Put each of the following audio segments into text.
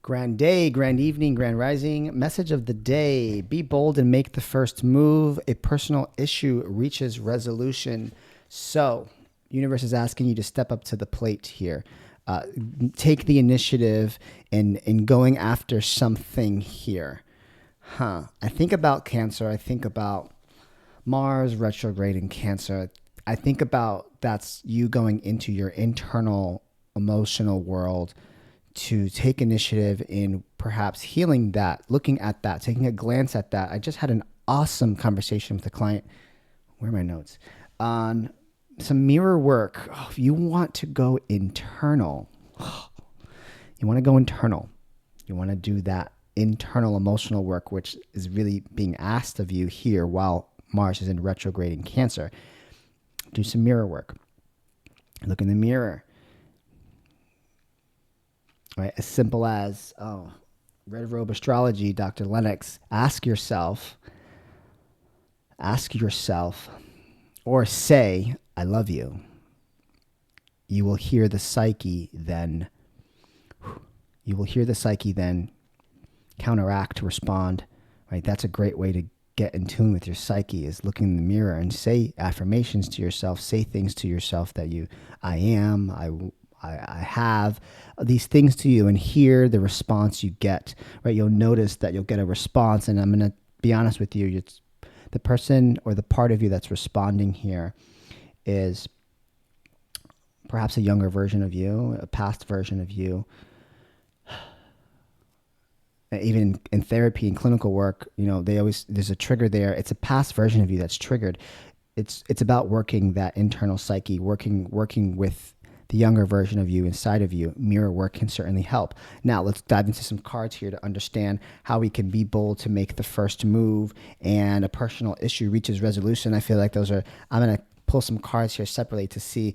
Grand day, grand evening, grand rising. Message of the day. Be bold and make the first move. A personal issue reaches resolution. So, universe is asking you to step up to the plate here. Take the initiative in going after something here. I think about Cancer. I think about Mars retrograde in Cancer. I think about that's you going into your internal emotional world to take initiative in perhaps healing that, looking at that, taking a glance at that. I just had an awesome conversation with a client. Where are my notes? On some mirror work. If you want to go internal, you want to do that internal emotional work, which is really being asked of you here while Mars is in retrograde in Cancer. Do some mirror work. Look in the mirror. Right, as simple as, Red Robe Astrology, Dr. Lennox, ask yourself, or say, I love you. You will hear the psyche then counteract, respond, right? That's a great way to get in tune with your psyche, is looking in the mirror and say affirmations to yourself, say things to yourself that I am, I have these things to you, and hear the response you get, right? You'll notice that you'll get a response, and I'm going to be honest with you. It's the person or the part of you that's responding here is perhaps a younger version of you, a past version of you. Even in therapy and clinical work, there's a trigger there. It's a past version of you that's triggered. It's about working that internal psyche, working with the younger version of you inside of you. Mirror work can certainly help. Now, let's dive into some cards here to understand how we can be bold to make the first move and a personal issue reaches resolution. I feel like I'm going to pull some cards here separately to see,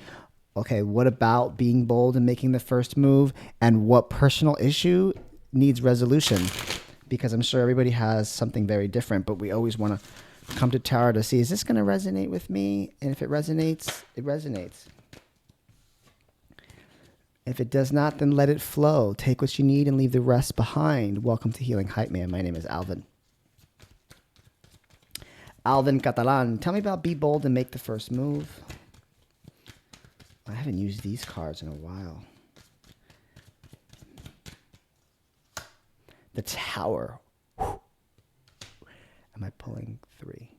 okay, what about being bold and making the first move, and what personal issue needs resolution? Because I'm sure everybody has something very different, but we always want to come to tarot to see, is this going to resonate with me? And if it resonates, it resonates. If it does not, then let it flow. Take what you need and leave the rest behind. Welcome to Healing Hype Man. My name is Alvin. Alvin Catalan. Tell me about be bold and make the first move. I haven't used these cards in a while. The Tower. Whew. Am I pulling 3?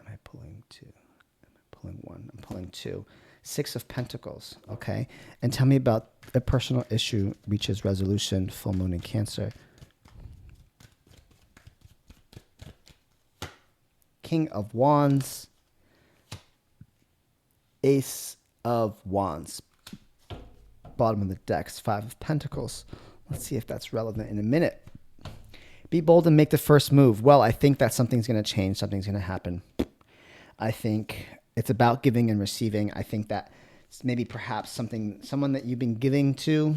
Am I pulling 2? Am I pulling 1? I'm pulling 2. 6 of Pentacles, okay? And tell me about a personal issue reaches resolution, full moon in Cancer. King of Wands. Ace of Wands. Bottom of the deck, 5 of Pentacles. Let's see if that's relevant in a minute. Be bold and make the first move. Well, I think that something's going to change. Something's going to happen. I think it's about giving and receiving. I think that maybe perhaps someone that you've been giving to,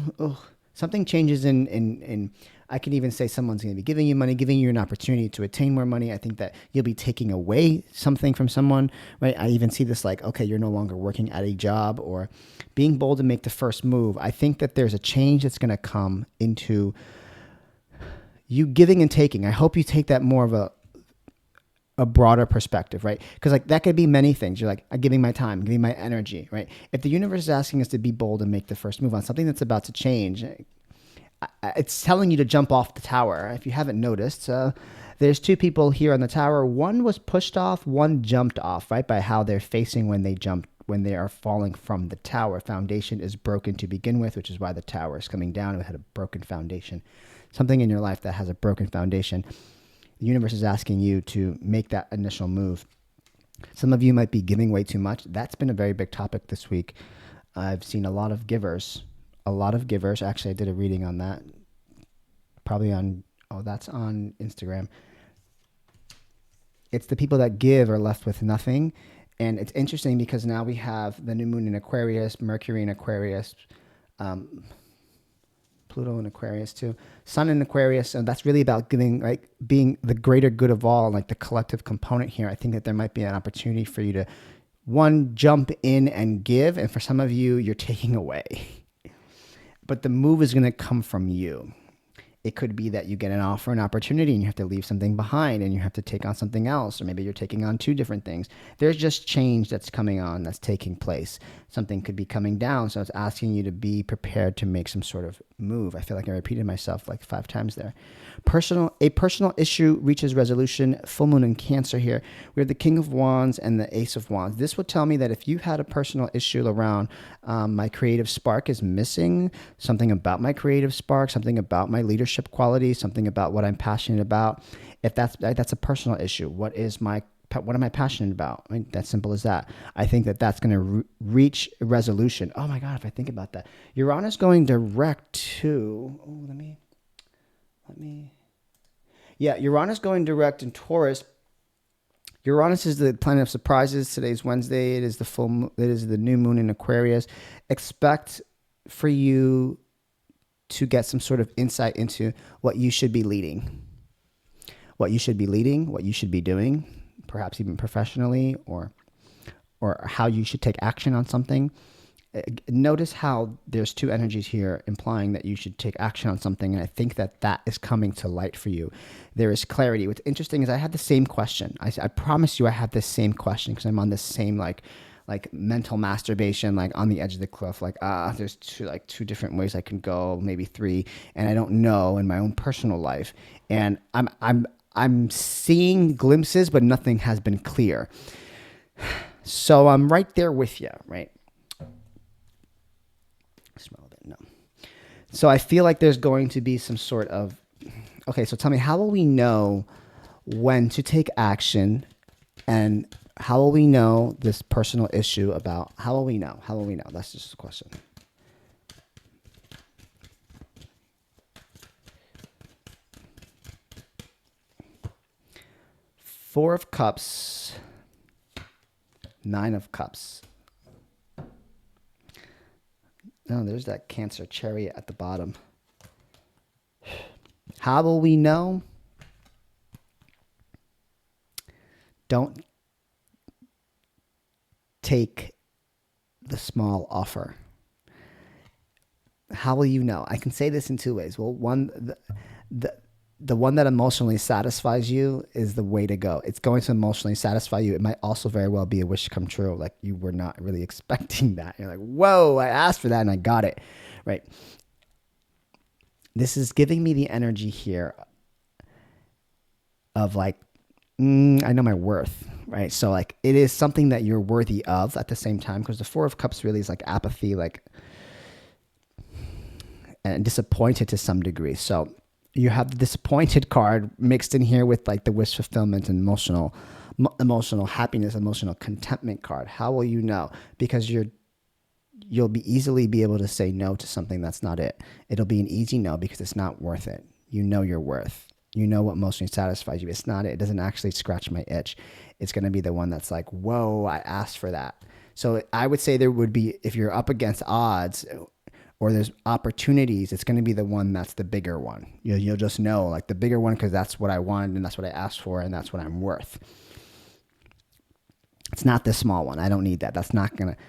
something changes in I can even say someone's going to be giving you money, giving you an opportunity to attain more money. I think that you'll be taking away something from someone, right? I even see this like, okay, you're no longer working at a job, or being bold to make the first move. I think that there's a change that's going to come into you giving and taking. I hope you take that more of a broader perspective, right? Because like that could be many things. You're like, I'm giving my time, I'm giving my energy, right? If the universe is asking us to be bold and make the first move on something that's about to change, it's telling you to jump off the tower. If you haven't noticed, there's 2 people here on the tower. One was pushed off, one jumped off, right? By how they're facing when they are falling from the tower. Foundation is broken to begin with, which is why the tower is coming down. It had a broken foundation. Something in your life that has a broken foundation. The universe is asking you to make that initial move. Some of you might be giving way too much. That's been a very big topic this week. I've seen a lot of givers. Actually, I did a reading on that. That's on Instagram. It's the people that give are left with nothing. And it's interesting because now we have the new moon in Aquarius, Mercury in Aquarius, Pluto in Aquarius too, Sun in Aquarius, and that's really about giving, like being the greater good of all, like the collective component here. I think that there might be an opportunity for you to, one, jump in and give, and for some of you, you're taking away. But the move is going to come from you. It could be that you get an offer, an opportunity, and you have to leave something behind and you have to take on something else, or maybe you're taking on two different things. There's just change that's coming on, that's taking place. Something could be coming down, so it's asking you to be prepared to make some sort of move. I feel like I repeated myself like 5 times there. A personal issue reaches resolution. Full moon in Cancer here. We have the King of Wands and the Ace of Wands. This would tell me that if you had a personal issue around my creative spark is missing, something about my creative spark, something about my leadership qualities, something about what I'm passionate about. If that's a personal issue, what am I passionate about? I mean, that's simple as that. I think that that's going to reach resolution. Oh my God, if I think about that. Uranus going direct to, yeah, Uranus going direct in Taurus. Uranus is the planet of surprises. Today's Wednesday. It is the new moon in Aquarius. Expect for you to get some sort of insight into what you should be leading, what you should be doing, perhaps even professionally, or how you should take action on something. Notice how there's 2 energies here implying that you should take action on something, and I think that is coming to light for you. There is clarity. What's interesting is I had the same question. I promise you I had this same question because I'm on this same like mental masturbation, like on the edge of the cliff, like there's two different ways I can go, maybe 3, and I don't know in my own personal life, and I'm seeing glimpses, but nothing has been clear. So I'm right there with you, right? Smell a bit, no. So I feel like there's going to be some sort of, okay, so tell me, how will we know when to take action, and how will we know this personal issue about, how will we know? That's just the question. Four of Cups, 9 of Cups. Oh, there's that Cancer Chariot at the bottom. How will we know? Don't take the small offer. How will you know? I can say this in 2 ways. Well, one, the one that emotionally satisfies you is the way to go. It's going to emotionally satisfy you. It might also very well be a wish come true. Like you were not really expecting that. You're like, whoa, I asked for that and I got it, right? This is giving me the energy here of like, I know my worth, right? So like it is something that you're worthy of at the same time, because the 4 of Cups really is like apathy, like, and disappointed to some degree. So you have the disappointed card mixed in here with like the wish fulfillment and emotional happiness, emotional contentment card. How will you know? Because you'll be easily be able to say no to something that's not it. It'll be an easy no because it's not worth it. You know your worth. You know what emotionally satisfies you. It's not it. It doesn't actually scratch my itch. It's going to be the one that's like, whoa, I asked for that. So I would say there would be, if you're up against odds, or there's opportunities, it's going to be the one that's the bigger one. You'll just know, like the bigger one, because that's what I wanted and that's what I asked for and that's what I'm worth. It's not the small one. I don't need that. That's not going to,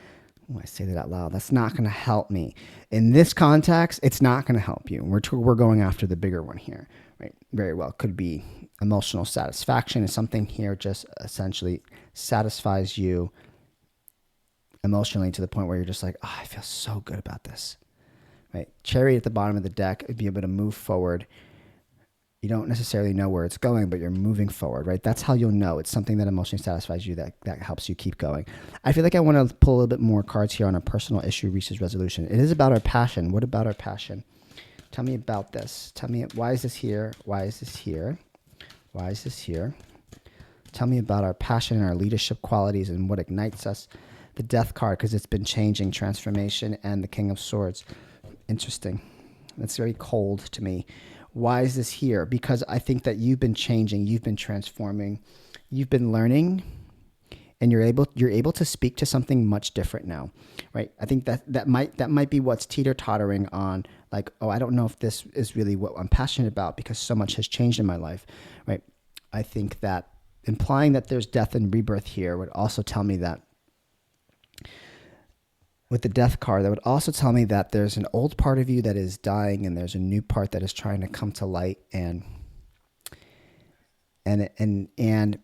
I say that out loud, that's not going to help me. In this context, it's not going to help you. We're going after the bigger one here, right? Very well. Could be emotional satisfaction. Is something here just essentially satisfies you emotionally to the point where you're just like, oh, I feel so good about this. Right? Chariot at the bottom of the deck, be able to move forward. You don't necessarily know where it's going, but you're moving forward, right? That's how you'll know. It's something that emotionally satisfies you that helps you keep going. I feel like I want to pull a little bit more cards here on a personal issue reaches resolution. It is about our passion. What about our passion? Tell me about this. Tell me, why is this here? Why is this here? Why is this here? Tell me about our passion and our leadership qualities and what ignites us. The Death card, because it's been changing, transformation, and the King of Swords. Interesting. That's very cold to me. Why is this here? Because I think that you've been changing, you've been transforming, you've been learning, and you're able to speak to something much different now, right? I think that might be what's teeter-tottering on, like, oh, I don't know if this is really what I'm passionate about because so much has changed in my life, right? I think that implying that there's death and rebirth here would also tell me that with the death card, that would also tell me that there's an old part of you that is dying and there's a new part that is trying to come to light, and it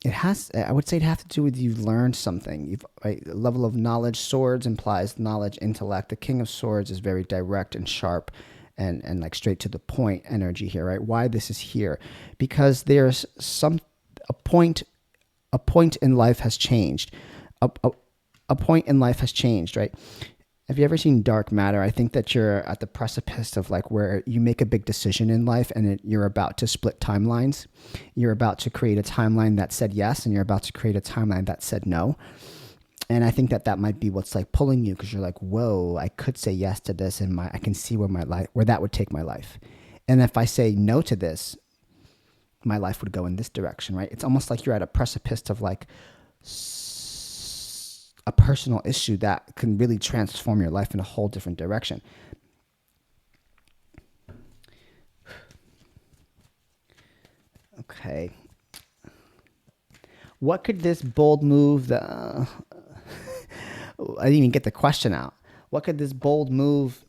has, I would say, it has to do with you've learned something. You've, right, the level of knowledge. Swords implies knowledge, intellect. The King of Swords is very direct and sharp and like straight to the point energy here, right? Why this is here? Because there's a point in life has changed. A point in life has changed, right? Have you ever seen Dark Matter? I think that you're at the precipice of like where you make a big decision in life and you're about to split timelines. You're about to create a timeline that said yes, and you're about to create a timeline that said no. And I think that that might be what's like pulling you, because you're like, whoa, I could say yes to this, and I can see where that would take my life. And if I say no to this, my life would go in this direction, right? It's almost like you're at a precipice of like a personal issue that can really transform your life in a whole different direction. Okay. What could this bold move, I didn't even get the question out. What could this bold move,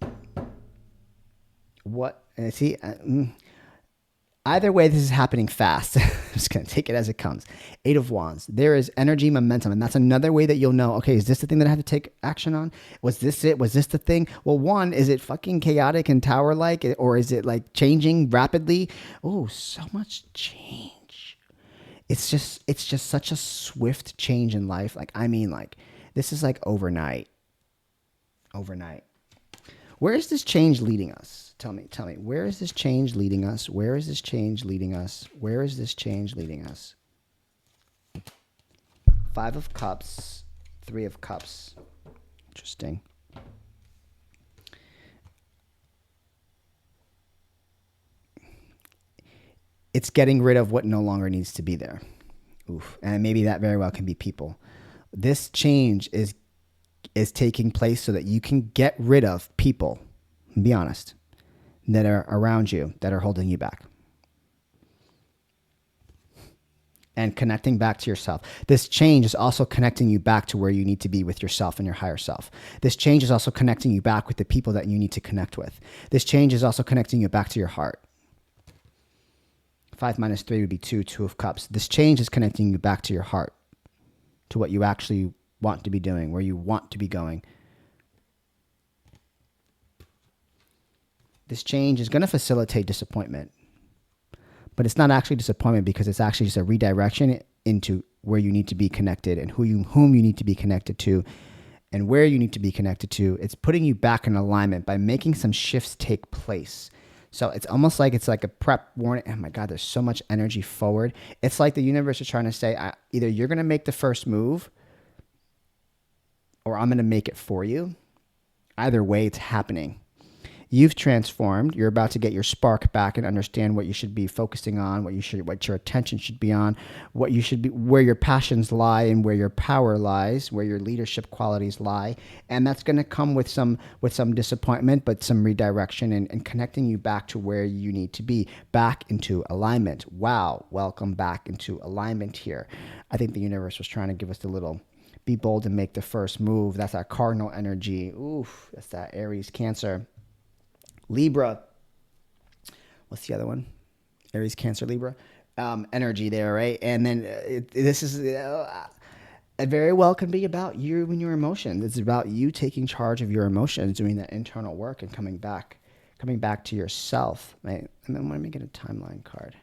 either way, this is happening fast. I'm just going to take it as it comes. 8 of Wands. There is energy, momentum. And that's another way that you'll know, okay, is this the thing that I have to take action on? Was this it? Was this the thing? Well, one, is it fucking chaotic and tower-like? Or is it like changing rapidly? Oh, so much change. It's just such a swift change in life. Like, I mean, like, this is like overnight. Where is this change leading us? Tell me, where is this change leading us? Where is this change leading us? Where is this change leading us? 5 of Cups, 3 of Cups. Interesting. It's getting rid of what no longer needs to be there. Oof. And maybe that very well can be people. This change is taking place so that you can get rid of people, be honest, that are around you, that are holding you back. And connecting back to yourself. This change is also connecting you back to where you need to be with yourself and your higher self. This change is also connecting you back with the people that you need to connect with. This change is also connecting you back to your heart. 5 minus 3 would be 2 of Cups. This change is connecting you back to your heart, to what you actually want to be doing, where you want to be going. This change is going to facilitate disappointment, but it's not actually disappointment, because it's actually just a redirection into where you need to be connected and whom you need to be connected to and where you need to be connected to. It's putting you back in alignment by making some shifts take place. So it's almost like it's like a prep warning. Oh my God, there's so much energy forward. It's like the universe is trying to say, either you're going to make the first move or I'm going to make it for you. Either way, it's happening. You've transformed. You're about to get your spark back and understand what you should be focusing on, what your attention should be on, what you should be, where your passions lie and where your power lies, where your leadership qualities lie. And that's going to come with some disappointment, but some redirection and connecting you back to where you need to be, back into alignment. Wow. Welcome back into alignment here. I think the universe was trying to give us the little be bold and make the first move. That's our cardinal energy. Oof. That's that Aries, Cancer. Libra, what's the other one? Aries, Cancer, Libra. Energy there, right? And then this is, it very well can be about you and your emotions. It's about you taking charge of your emotions, doing that internal work and coming back to yourself, right? And then let me get a timeline card.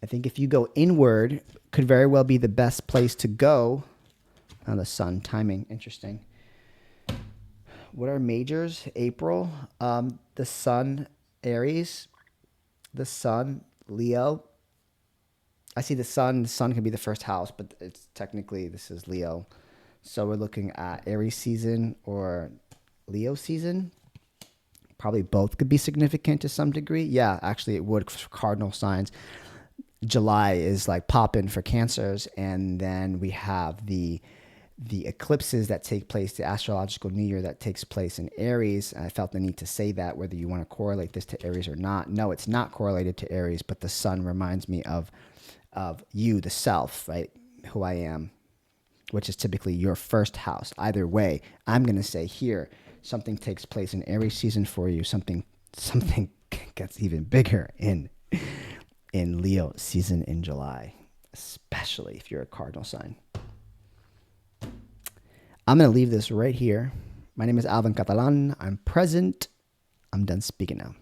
I think if you go inward, could very well be the best place to go. Oh, the sun, timing, interesting. What are majors? April, the sun, Aries, the sun, Leo. I see the sun. The sun can be the first house, but it's technically, this is Leo. So we're looking at Aries season or Leo season. Probably both could be significant to some degree. Yeah, actually it would for cardinal signs. July is like popping for Cancers. And then we have the eclipses that take place, the astrological new year that takes place in Aries. I felt the need to say that, whether you want to correlate this to Aries or not. No, it's not correlated to Aries, but the sun reminds me of you, the self, right? Who I am. which is typically your first house. Either way, I'm going to say here, something takes place in Aries season for you. Something gets even bigger in Leo season in July, especially if you're a cardinal sign. I'm going to leave this right here. My name is Alvin Catalan. I'm present. I'm done speaking now.